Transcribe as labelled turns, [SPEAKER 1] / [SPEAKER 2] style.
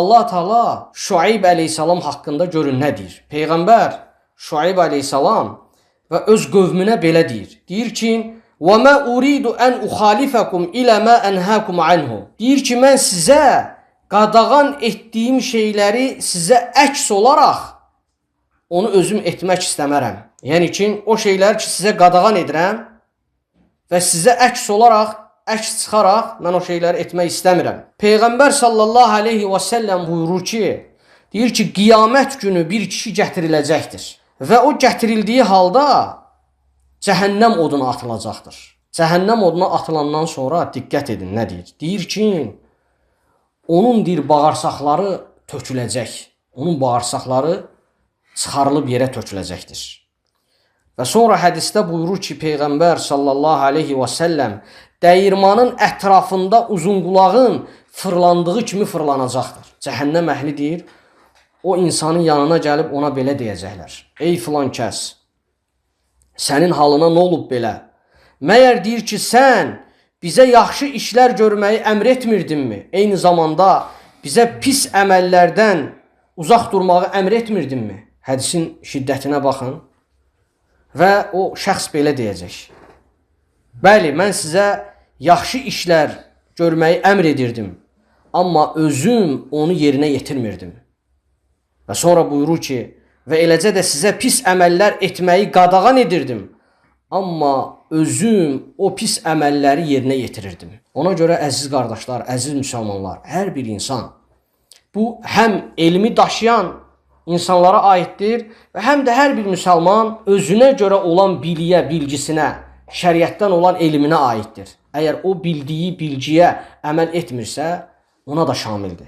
[SPEAKER 1] Allah Taala Şuayb əleyhissalam haqqında görün nə deyir? Peyğəmbər Şuayb əleyhissalam və öz qövmünə belə deyir. Deyir ki: "Və mə uridu an uxalifakum ilə ma anhaakum anhu." Deyir ki, mən sizə qadağan etdiyim şeyləri sizə əks olaraq onu özüm etmək istəmərəm. Yəni ki, o şeyləri ki sizə qadağan edirəm və sizə əks olaraq, əks çıxaraq mən o şeyləri etmək istəmirəm. Peyğəmbər sallallahu aleyhi və səlləm buyurur ki, deyir ki, qiyamət günü bir kişi gətiriləcəkdir və o gətirildiyi halda cəhənnəm oduna atılacaqdır. Cəhənnəm oduna atılandan sonra diqqət edin nə deyir? Deyir ki, onun deyir bağırsaqları töküləcək. Onun bağırsaqları çıxarılıb yerə töküləcəkdir. Və sonra hədisdə buyurur ki, Peyğəmbər sallallahu aleyhi və səlləm dəyirmanın ətrafında uzunqulağın fırlandığı kimi fırlanacaqdır. Cəhənnəm əhli deyir, o insanın yanına gəlib ona belə deyəcəklər. Ey filan kəs, sənin halına nə olub belə? Məyər deyir ki, sən bizə yaxşı işlər görməyi əmr etmirdinmi? Eyni zamanda bizə pis əməllərdən uzaq durmağı əmr etmirdinmi? Hədisin şiddətinə baxın. Və o şəxs belə deyəcək. Bəli, mən sizə yaxşı işlər görməyi əmr edirdim, amma özüm onu yerinə yetirmirdim. Və sonra buyurur ki, və eləcə də sizə pis əməllər etməyi qadağan edirdim, amma özüm o pis əməlləri yerinə yetirirdim. Ona görə əziz qardaşlar, əziz müsəlmanlar, hər bir insan bu həm elmi daşıyan insanlara aiddir və həm də hər bir müsəlman özünə görə olan biliyə, bilgisinə, şəriətdən olan elminə aiddir. Əgər o bildiyi bilgiyə əməl etmirsə, ona da şamildir.